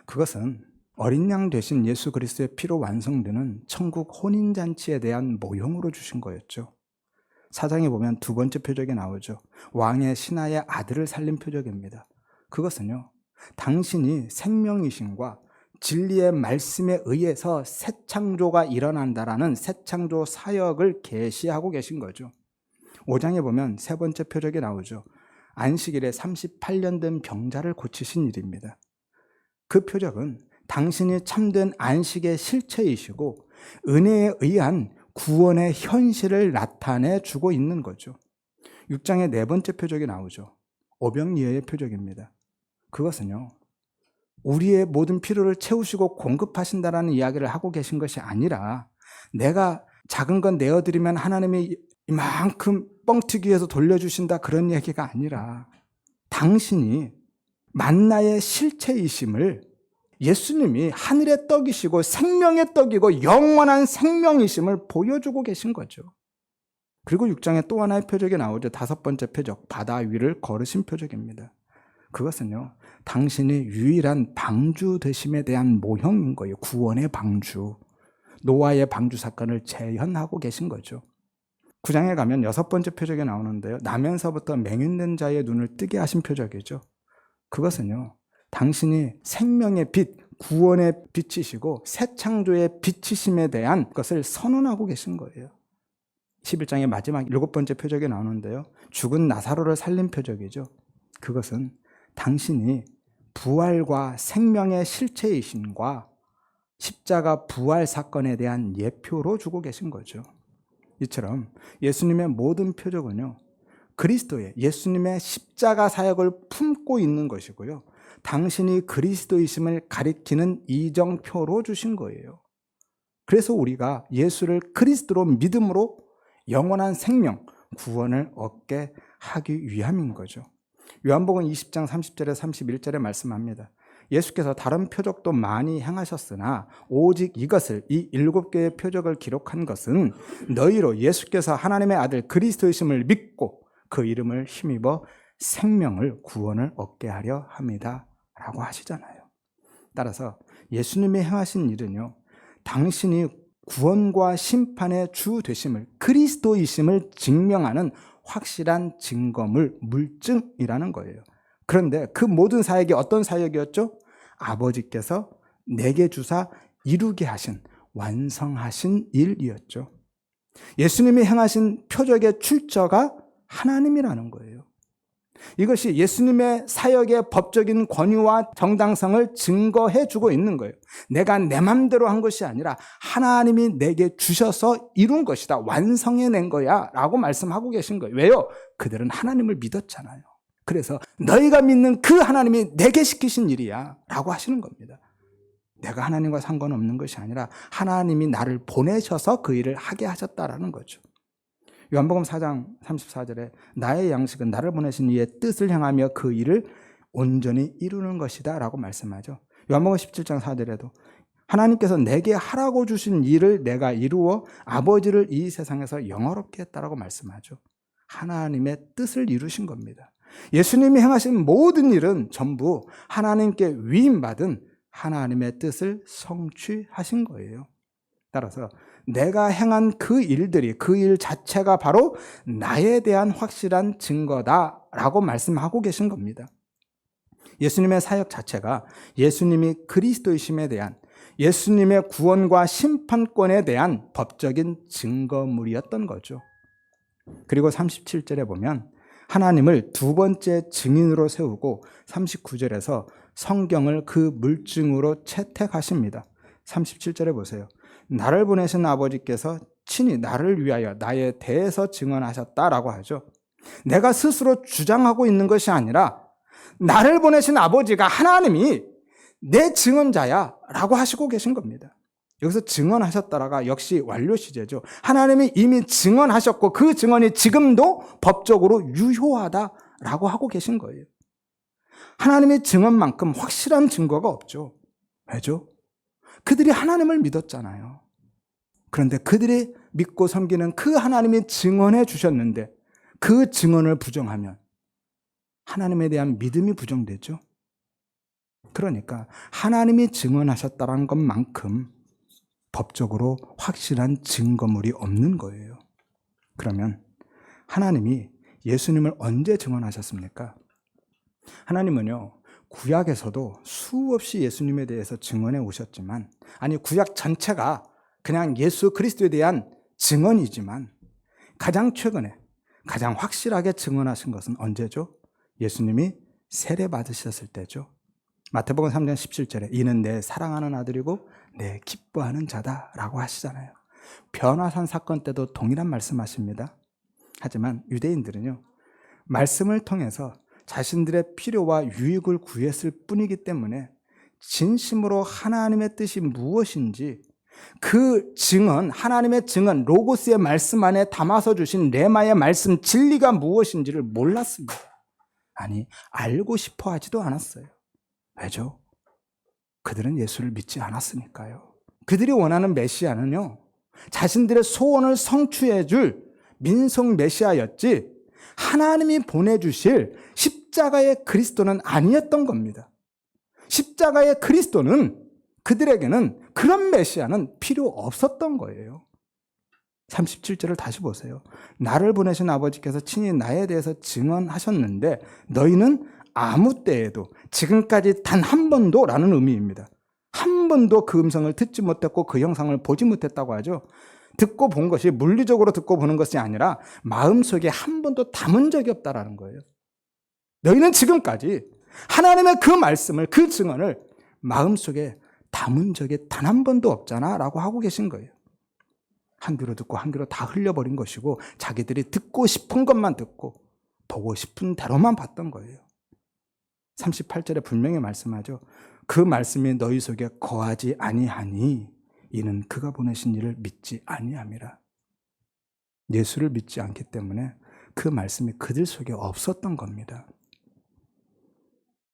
그것은 어린 양 되신 예수 그리스도의 피로 완성되는 천국 혼인잔치에 대한 모형으로 주신 거였죠. 4장에 보면 두 번째 표적이 나오죠. 왕의 신하의 아들을 살린 표적입니다. 그것은요, 당신이 생명이신과 진리의 말씀에 의해서 새 창조가 일어난다라는 새 창조 사역을 계시하고 계신 거죠. 5장에 보면 세 번째 표적이 나오죠. 안식일에 38년 된 병자를 고치신 일입니다. 그 표적은 당신이 참된 안식의 실체이시고 은혜에 의한 구원의 현실을 나타내 주고 있는 거죠. 6장에 네 번째 표적이 나오죠. 오병이어의 표적입니다. 그것은요, 우리의 모든 필요를 채우시고 공급하신다라는 이야기를 하고 계신 것이 아니라 내가 작은 건 내어드리면 하나님이 이만큼 뻥튀기해서 돌려주신다 그런 얘기가 아니라 당신이 만나의 실체이심을 예수님이 하늘의 떡이시고 생명의 떡이고 영원한 생명이심을 보여주고 계신 거죠. 그리고 6장에 또 하나의 표적이 나오죠. 다섯 번째 표적, 바다 위를 걸으신 표적입니다. 그것은요, 당신이 유일한 방주 되심에 대한 모형인 거예요. 구원의 방주, 노아의 방주 사건을 재현하고 계신 거죠. 9장에 가면 여섯 번째 표적이 나오는데요, 나면서부터 맹인된 자의 눈을 뜨게 하신 표적이죠. 그것은요, 당신이 생명의 빛, 구원의 빛이시고 새 창조의 빛이심에 대한 것을 선언하고 계신 거예요. 11장의 마지막 7번째 표적이 나오는데요. 죽은 나사로를 살린 표적이죠. 그것은 당신이 부활과 생명의 실체이신과 십자가 부활 사건에 대한 예표로 주고 계신 거죠. 이처럼 예수님의 모든 표적은요, 그리스도의 예수님의 십자가 사역을 품고 있는 것이고요, 당신이 그리스도이심을 가리키는 이정표로 주신 거예요. 그래서 우리가 예수를 그리스도로 믿음으로 영원한 생명, 구원을 얻게 하기 위함인 거죠. 요한복음 20장 30절에 31절에 말씀합니다. 예수께서 다른 표적도 많이 행하셨으나 오직 이것을, 이 7개의 표적을 기록한 것은 너희로 예수께서 하나님의 아들 그리스도이심을 믿고 그 이름을 힘입어 생명을, 구원을 얻게 하려 함이다 라고 하시잖아요. 따라서 예수님이 행하신 일은요, 당신이 구원과 심판의 주 되심을, 그리스도이심을 증명하는 확실한 증거물, 물증이라는 거예요. 그런데 그 모든 사역이 어떤 사역이었죠? 아버지께서 내게 주사 이루게 하신, 완성하신 일이었죠. 예수님이 행하신 표적의 출처가 하나님이라는 거예요. 이것이 예수님의 사역의 법적인 권위와 정당성을 증거해 주고 있는 거예요. 내가 내 맘대로 한 것이 아니라 하나님이 내게 주셔서 이룬 것이다, 완성해낸 거야 라고 말씀하고 계신 거예요. 왜요? 그들은 하나님을 믿었잖아요. 그래서 너희가 믿는 그 하나님이 내게 시키신 일이야 라고 하시는 겁니다. 내가 하나님과 상관없는 것이 아니라 하나님이 나를 보내셔서 그 일을 하게 하셨다라는 거죠. 요한복음 4장 34절에 나의 양식은 나를 보내신 이의 뜻을 향하며 그 일을 온전히 이루는 것이다 라고 말씀하죠. 요한복음 17장 4절에도 하나님께서 내게 하라고 주신 일을 내가 이루어 아버지를 이 세상에서 영화롭게 했다라고 말씀하죠. 하나님의 뜻을 이루신 겁니다. 예수님이 행하신 모든 일은 전부 하나님께 위임받은 하나님의 뜻을 성취하신 거예요. 따라서 내가 행한 그 일들이, 그 일 자체가 바로 나에 대한 확실한 증거다라고 말씀하고 계신 겁니다. 예수님의 사역 자체가 예수님이 그리스도이심에 대한, 예수님의 구원과 심판권에 대한 법적인 증거물이었던 거죠. 그리고 37절에 보면 하나님을 두 번째 증인으로 세우고 39절에서 성경을 그 물증으로 채택하십니다. 37절에 보세요. 나를 보내신 아버지께서 친히 나를 위하여 나에 대해서 증언하셨다라고 하죠. 내가 스스로 주장하고 있는 것이 아니라 나를 보내신 아버지가, 하나님이 내 증언자야 라고 하시고 계신 겁니다. 여기서 증언하셨다라가 역시 완료 시제죠. 하나님이 이미 증언하셨고 그 증언이 지금도 법적으로 유효하다라고 하고 계신 거예요. 하나님의 증언만큼 확실한 증거가 없죠. 왜죠? 그들이 하나님을 믿었잖아요. 그런데 그들이 믿고 섬기는 그 하나님이 증언해 주셨는데 그 증언을 부정하면 하나님에 대한 믿음이 부정되죠. 그러니까 하나님이 증언하셨다는 것만큼 법적으로 확실한 증거물이 없는 거예요. 그러면 하나님이 예수님을 언제 증언하셨습니까? 하나님은요, 구약에서도 수없이 예수님에 대해서 증언해 오셨지만, 아니 구약 전체가 그냥 예수 그리스도에 대한 증언이지만 가장 최근에 가장 확실하게 증언하신 것은 언제죠? 예수님이 세례 받으셨을 때죠. 마태복음 3장 17절에 이는 내 사랑하는 아들이고 내 기뻐하는 자다라고 하시잖아요. 변화산 사건 때도 동일한 말씀하십니다. 하지만 유대인들은요, 말씀을 통해서 자신들의 필요와 유익을 구했을 뿐이기 때문에 진심으로 하나님의 뜻이 무엇인지, 그 증언, 하나님의 증언, 로고스의 말씀 안에 담아서 주신 레마의 말씀, 진리가 무엇인지를 몰랐습니다. 아니, 알고 싶어 하지도 않았어요. 왜죠? 그들은 예수를 믿지 않았으니까요. 그들이 원하는 메시아는요, 자신들의 소원을 성취해 줄 민속 메시아였지 하나님이 보내주실 십자가의 그리스도는 아니었던 겁니다. 십자가의 그리스도는, 그들에게는 그런 메시아는 필요 없었던 거예요. 37절을 다시 보세요. 나를 보내신 아버지께서 친히 나에 대해서 증언하셨는데 너희는 아무 때에도, 지금까지 단 한 번도 라는 의미입니다. 한 번도 그 음성을 듣지 못했고 그 영상을 보지 못했다고 하죠. 듣고 본 것이 물리적으로 듣고 보는 것이 아니라 마음속에 한 번도 담은 적이 없다라는 거예요. 너희는 지금까지 하나님의 그 말씀을, 그 증언을 마음속에 담은 적이 단 한 번도 없잖아 라고 하고 계신 거예요. 한 귀로 듣고 한 귀로 다 흘려버린 것이고 자기들이 듣고 싶은 것만 듣고 보고 싶은 대로만 봤던 거예요. 38절에 분명히 말씀하죠. 그 말씀이 너희 속에 거하지 아니하니 이는 그가 보내신 이를 믿지 아니함이라. 예수를 믿지 않기 때문에 그 말씀이 그들 속에 없었던 겁니다.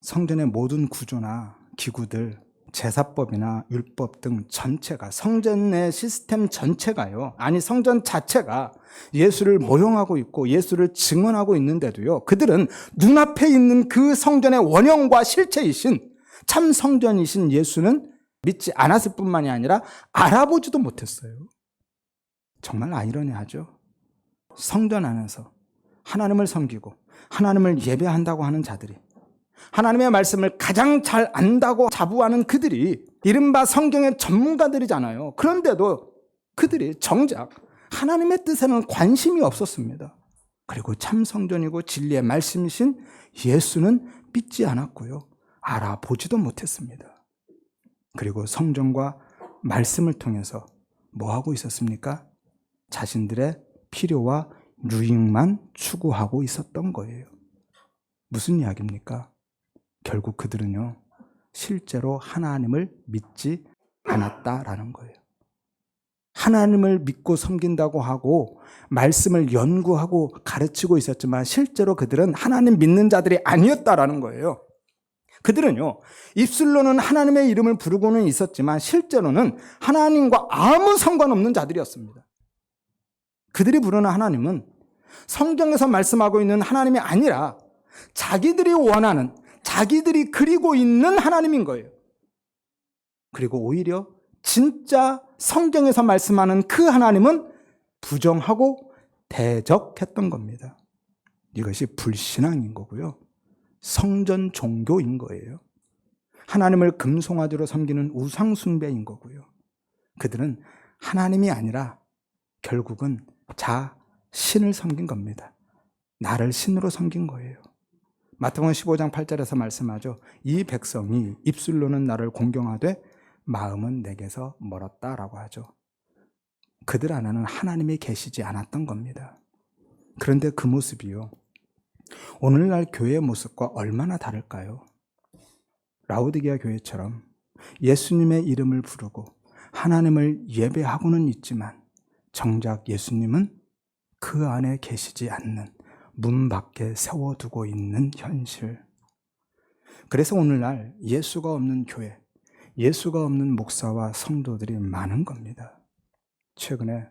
성전의 모든 구조나 기구들, 제사법이나 율법 등 전체가, 성전의 시스템 전체가요, 아니 성전 자체가 예수를 모형하고 있고 예수를 증언하고 있는데도요, 그들은 눈앞에 있는 그 성전의 원형과 실체이신 참 성전이신 예수는 믿지 않았을 뿐만이 아니라 알아보지도 못했어요. 정말 아이러니하죠. 성전 안에서 하나님을 섬기고 하나님을 예배한다고 하는 자들이, 하나님의 말씀을 가장 잘 안다고 자부하는 그들이 이른바 성경의 전문가들이잖아요. 그런데도 그들이 정작 하나님의 뜻에는 관심이 없었습니다. 그리고 참 성전이고 진리의 말씀이신 예수는 믿지 않았고요, 알아보지도 못했습니다. 그리고 성전과 말씀을 통해서 뭐 하고 있었습니까? 자신들의 필요와 유익만 추구하고 있었던 거예요. 무슨 이야기입니까? 결국 그들은요, 실제로 하나님을 믿지 않았다라는 거예요. 하나님을 믿고 섬긴다고 하고 말씀을 연구하고 가르치고 있었지만 실제로 그들은 하나님 믿는 자들이 아니었다라는 거예요. 그들은요, 입술로는 하나님의 이름을 부르고는 있었지만 실제로는 하나님과 아무 상관없는 자들이었습니다. 그들이 부르는 하나님은 성경에서 말씀하고 있는 하나님이 아니라 자기들이 원하는, 자기들이 그리고 있는 하나님인 거예요. 그리고 오히려 진짜 성경에서 말씀하는 그 하나님은 부정하고 대적했던 겁니다. 이것이 불신앙인 거고요, 성전 종교인 거예요. 하나님을 금송아지로 섬기는 우상 숭배인 거고요. 그들은 하나님이 아니라 결국은 자신을 섬긴 겁니다. 나를 신으로 섬긴 거예요. 마태복음 15장 8절에서 말씀하죠. 이 백성이 입술로는 나를 공경하되 마음은 내게서 멀었다라고 하죠. 그들 안에는 하나님이 계시지 않았던 겁니다. 그런데 그 모습이요, 오늘날 교회의 모습과 얼마나 다를까요? 라오디게아 교회처럼 예수님의 이름을 부르고 하나님을 예배하고는 있지만 정작 예수님은 그 안에 계시지 않는, 문 밖에 세워두고 있는 현실. 그래서 오늘날 예수가 없는 교회, 예수가 없는 목사와 성도들이 많은 겁니다. 최근에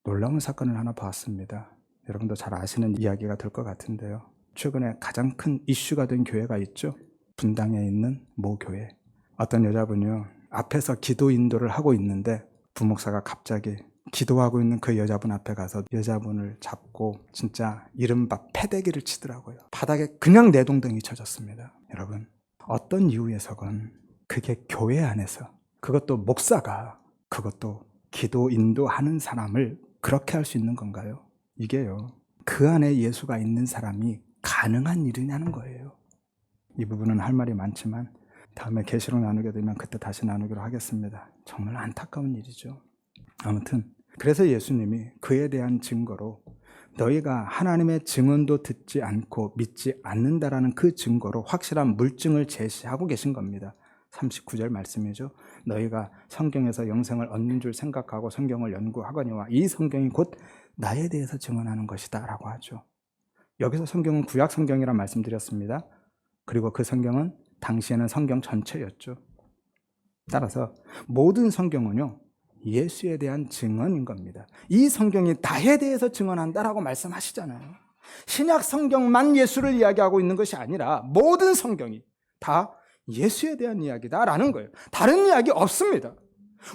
놀라운 사건을 하나 봤습니다. 여러분도 잘 아시는 이야기가 될 것 같은데요. 최근에 가장 큰 이슈가 된 교회가 있죠. 분당에 있는 모 교회. 어떤 여자분이요, 앞에서 기도 인도를 하고 있는데 부목사가 갑자기 기도하고 있는 그 여자분 앞에 가서 여자분을 잡고 진짜 이른바 패대기를 치더라고요. 바닥에 그냥 내동댕이 쳐졌습니다. 여러분, 어떤 이유에서건 그게 교회 안에서, 그것도 목사가, 그것도 기도 인도하는 사람을 그렇게 할 수 있는 건가요? 이게요, 그 안에 예수가 있는 사람이 가능한 일이냐는 거예요. 이 부분은 할 말이 많지만 다음에 계시록 나누게 되면 그때 다시 나누기로 하겠습니다. 정말 안타까운 일이죠. 아무튼 그래서 예수님이 그에 대한 증거로, 너희가 하나님의 증언도 듣지 않고 믿지 않는다라는 그 증거로 확실한 물증을 제시하고 계신 겁니다. 39절 말씀이죠. 너희가 성경에서 영생을 얻는 줄 생각하고 성경을 연구하거니와 이 성경이 곧 나에 대해서 증언하는 것이다 라고 하죠. 여기서 성경은 구약 성경이라 말씀드렸습니다. 그리고 그 성경은 당시에는 성경 전체였죠. 따라서 모든 성경은요, 예수에 대한 증언인 겁니다. 이 성경이 나에 대해서 증언한다라고 말씀하시잖아요. 신약 성경만 예수를 이야기하고 있는 것이 아니라 모든 성경이 다 예수에 대한 이야기다라는 거예요. 다른 이야기 없습니다.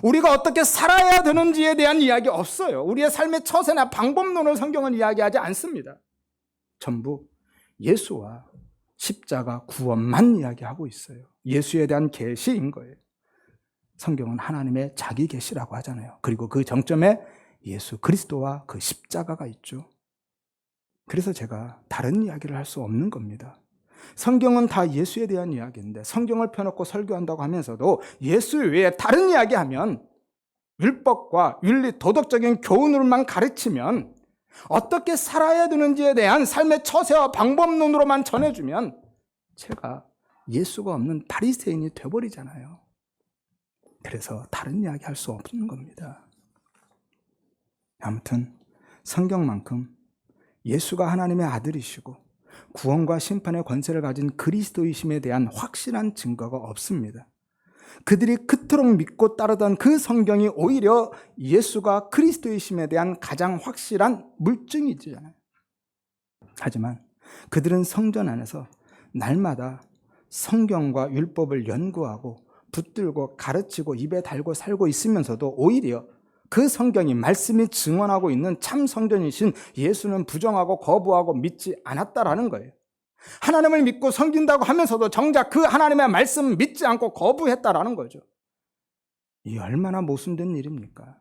우리가 어떻게 살아야 되는지에 대한 이야기 없어요. 우리의 삶의 처세나 방법론을 성경은 이야기하지 않습니다. 전부 예수와 십자가 구원만 이야기하고 있어요. 예수에 대한 계시인 거예요. 성경은 하나님의 자기 계시라고 하잖아요. 그리고 그 정점에 예수 그리스도와 그 십자가가 있죠. 그래서 제가 다른 이야기를 할 수 없는 겁니다. 성경은 다 예수에 대한 이야기인데 성경을 펴놓고 설교한다고 하면서도 예수 외에 다른 이야기하면 율법과 윤리, 도덕적인 교훈으로만 가르치면 어떻게 살아야 되는지에 대한 삶의 처세와 방법론으로만 전해주면 제가 예수가 없는 바리새인이 돼버리잖아요. 그래서 다른 이야기 할 수 없는 겁니다. 아무튼 성경만큼 예수가 하나님의 아들이시고 구원과 심판의 권세를 가진 그리스도이심에 대한 확실한 증거가 없습니다. 그들이 그토록 믿고 따르던 그 성경이 오히려 예수가 그리스도이심에 대한 가장 확실한 물증이잖아요. 하지만 그들은 성전 안에서 날마다 성경과 율법을 연구하고 붙들고 가르치고 입에 달고 살고 있으면서도 오히려 그 성경이 말씀이 증언하고 있는 참 성전이신 예수는 부정하고 거부하고 믿지 않았다라는 거예요. 하나님을 믿고 섬긴다고 하면서도 정작 그 하나님의 말씀 믿지 않고 거부했다라는 거죠. 이 얼마나 모순된 일입니까?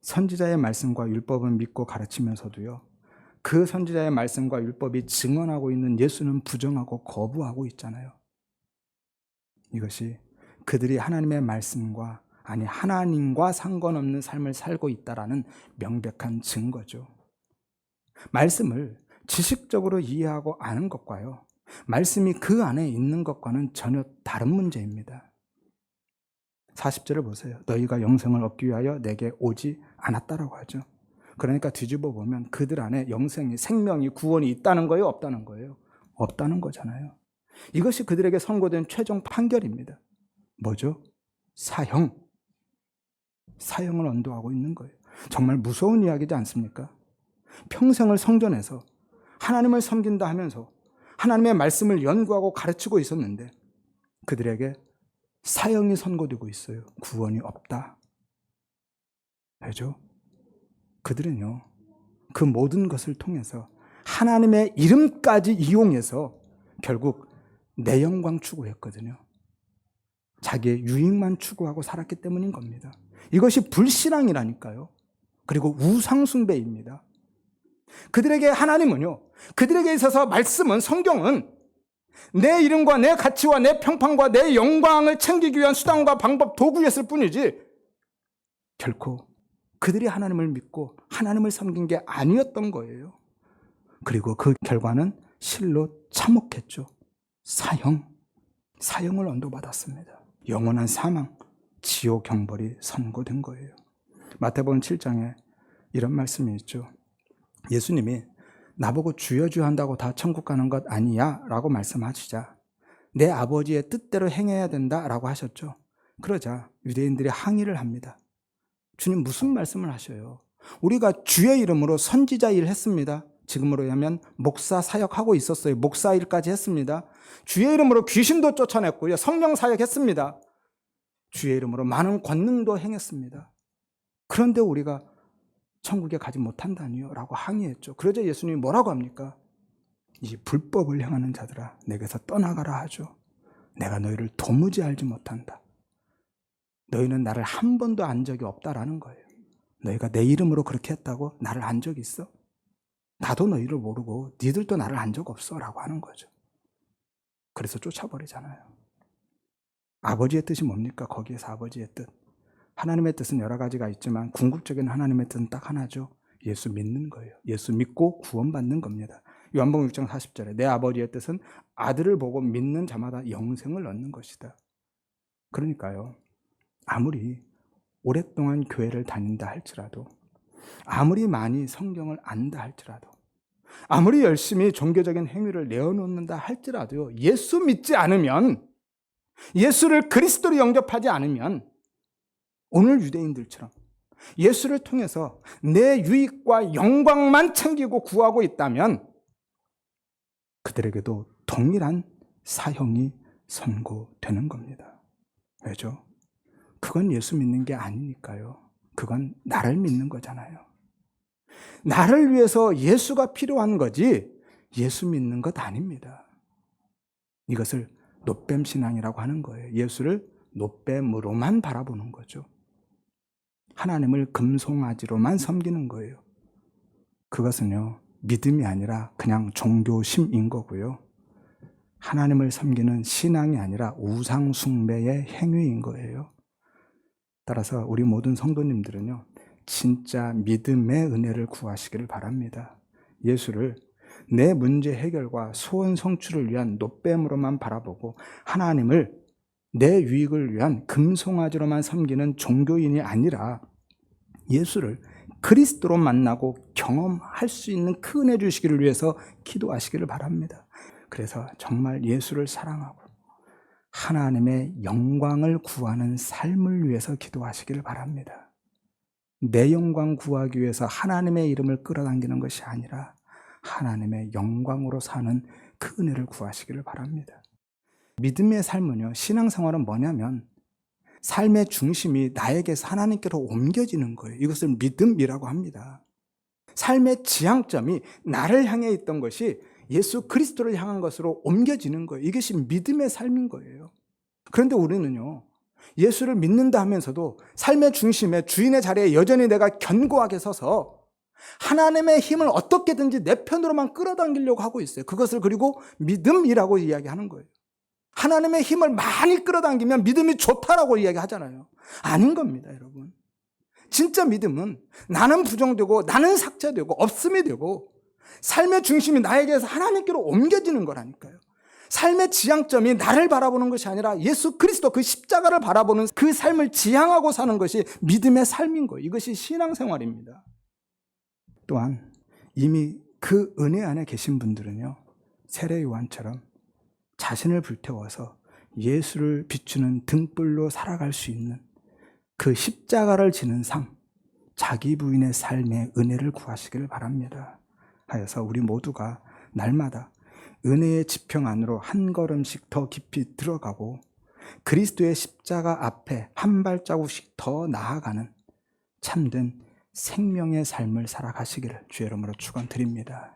선지자의 말씀과 율법을 믿고 가르치면서도요, 그 선지자의 말씀과 율법이 증언하고 있는 예수는 부정하고 거부하고 있잖아요. 이것이 그들이 하나님의 말씀과 아니 하나님과 상관없는 삶을 살고 있다라는 명백한 증거죠. 말씀을 지식적으로 이해하고 아는 것과요, 말씀이 그 안에 있는 것과는 전혀 다른 문제입니다. 40절을 보세요. 너희가 영생을 얻기 위하여 내게 오지 않았다라고 하죠. 그러니까 뒤집어 보면 그들 안에 영생이, 생명이, 구원이 있다는 거예요, 없다는 거예요? 없다는 거잖아요. 이것이 그들에게 선고된 최종 판결입니다. 뭐죠? 사형. 사형을 언도하고 있는 거예요. 정말 무서운 이야기지 않습니까? 평생을 성전에서 하나님을 섬긴다 하면서 하나님의 말씀을 연구하고 가르치고 있었는데 그들에게 사형이 선고되고 있어요. 구원이 없다. 왜죠? 그들은요, 그 모든 것을 통해서 하나님의 이름까지 이용해서 결국 내 영광 추구했거든요. 자기의 유익만 추구하고 살았기 때문인 겁니다. 이것이 불신앙이라니까요. 그리고 우상숭배입니다. 그들에게 하나님은요, 그들에게 있어서 말씀은, 성경은 내 이름과 내 가치와 내 평판과 내 영광을 챙기기 위한 수단과 방법, 도구였을 뿐이지 결코 그들이 하나님을 믿고 하나님을 섬긴 게 아니었던 거예요. 그리고 그 결과는 실로 참혹했죠. 사형을 언도받았습니다. 영원한 사망, 지옥 경벌이 선고된 거예요. 마태복음 7장에 이런 말씀이 있죠. 예수님이 나보고 주여 주여 한다고 다 천국 가는 것 아니야 라고 말씀하시자 내 아버지의 뜻대로 행해야 된다 라고 하셨죠. 그러자 유대인들이 항의를 합니다. 주님 무슨 말씀을 하셔요? 우리가 주의 이름으로 선지자 일 했습니다. 지금으로 하면 목사 사역하고 있었어요. 목사 일까지 했습니다. 주의 이름으로 귀신도 쫓아냈고요. 성령 사역했습니다. 주의 이름으로 많은 권능도 행했습니다. 그런데 우리가 천국에 가지 못한다니요 라고 항의했죠. 그러자 예수님이 뭐라고 합니까? 이 불법을 행하는 자들아 내게서 떠나가라 하죠. 내가 너희를 도무지 알지 못한다. 너희는 나를 한 번도 안 적이 없다라는 거예요. 너희가 내 이름으로 그렇게 했다고 나를 안 적 있어? 나도 너희를 모르고 니들도 나를 안 적 없어 라고 하는 거죠. 그래서 쫓아버리잖아요. 아버지의 뜻이 뭡니까? 거기에서 아버지의 뜻. 하나님의 뜻은 여러 가지가 있지만 궁극적인 하나님의 뜻은 딱 하나죠. 예수 믿는 거예요. 예수 믿고 구원받는 겁니다. 요한복음 6장 40절에 내 아버지의 뜻은 아들을 보고 믿는 자마다 영생을 얻는 것이다. 그러니까요, 아무리 오랫동안 교회를 다닌다 할지라도, 아무리 많이 성경을 안다 할지라도, 아무리 열심히 종교적인 행위를 내어놓는다 할지라도 예수 믿지 않으면, 예수를 그리스도로 영접하지 않으면 오늘 유대인들처럼 예수를 통해서 내 유익과 영광만 챙기고 구하고 있다면 그들에게도 동일한 사형이 선고되는 겁니다. 왜죠? 그건 예수 믿는 게 아니니까요. 그건 나를 믿는 거잖아요. 나를 위해서 예수가 필요한 거지 예수 믿는 것 아닙니다. 이것을 노뱀신앙이라고 하는 거예요. 예수를 노뱀으로만 바라보는 거죠. 하나님을 금송아지로만 섬기는 거예요. 그것은요, 믿음이 아니라 그냥 종교심인 거고요. 하나님을 섬기는 신앙이 아니라 우상 숭배의 행위인 거예요. 따라서 우리 모든 성도님들은요, 진짜 믿음의 은혜를 구하시기를 바랍니다. 예수를 내 문제 해결과 소원 성취를 위한 노뱀으로만 바라보고 하나님을 내 유익을 위한 금송아지로만 섬기는 종교인이 아니라 예수를 그리스도로 만나고 경험할 수 있는 그 은혜 주시기를 위해서 기도하시기를 바랍니다. 그래서 정말 예수를 사랑하고 하나님의 영광을 구하는 삶을 위해서 기도하시기를 바랍니다. 내 영광 구하기 위해서 하나님의 이름을 끌어당기는 것이 아니라 하나님의 영광으로 사는 그 은혜를 구하시기를 바랍니다. 믿음의 삶은요, 신앙생활은 뭐냐면 삶의 중심이 나에게서 하나님께로 옮겨지는 거예요. 이것을 믿음이라고 합니다. 삶의 지향점이 나를 향해 있던 것이 예수 그리스도를 향한 것으로 옮겨지는 거예요. 이것이 믿음의 삶인 거예요. 그런데 우리는요, 예수를 믿는다 하면서도 삶의 중심에 주인의 자리에 여전히 내가 견고하게 서서 하나님의 힘을 어떻게든지 내 편으로만 끌어당기려고 하고 있어요. 그것을 그리고 믿음이라고 이야기하는 거예요. 하나님의 힘을 많이 끌어당기면 믿음이 좋다라고 이야기하잖아요. 아닌 겁니다, 여러분. 진짜 믿음은 나는 부정되고 나는 삭제되고 없음이 되고 삶의 중심이 나에게서 하나님께로 옮겨지는 거라니까요. 삶의 지향점이 나를 바라보는 것이 아니라 예수 그리스도 그 십자가를 바라보는 그 삶을 지향하고 사는 것이 믿음의 삶인 거예요. 이것이 신앙생활입니다. 또한 이미 그 은혜 안에 계신 분들은요, 세례 요한처럼 자신을 불태워서 예수를 비추는 등불로 살아갈 수 있는 그 십자가를 지는 삶, 자기 부인의 삶의 은혜를 구하시기를 바랍니다. 하여서 우리 모두가 날마다 은혜의 지평 안으로 한 걸음씩 더 깊이 들어가고 그리스도의 십자가 앞에 한 발자국씩 더 나아가는 참된 생명의 삶을 살아가시기를 주의 이름으로 축원드립니다.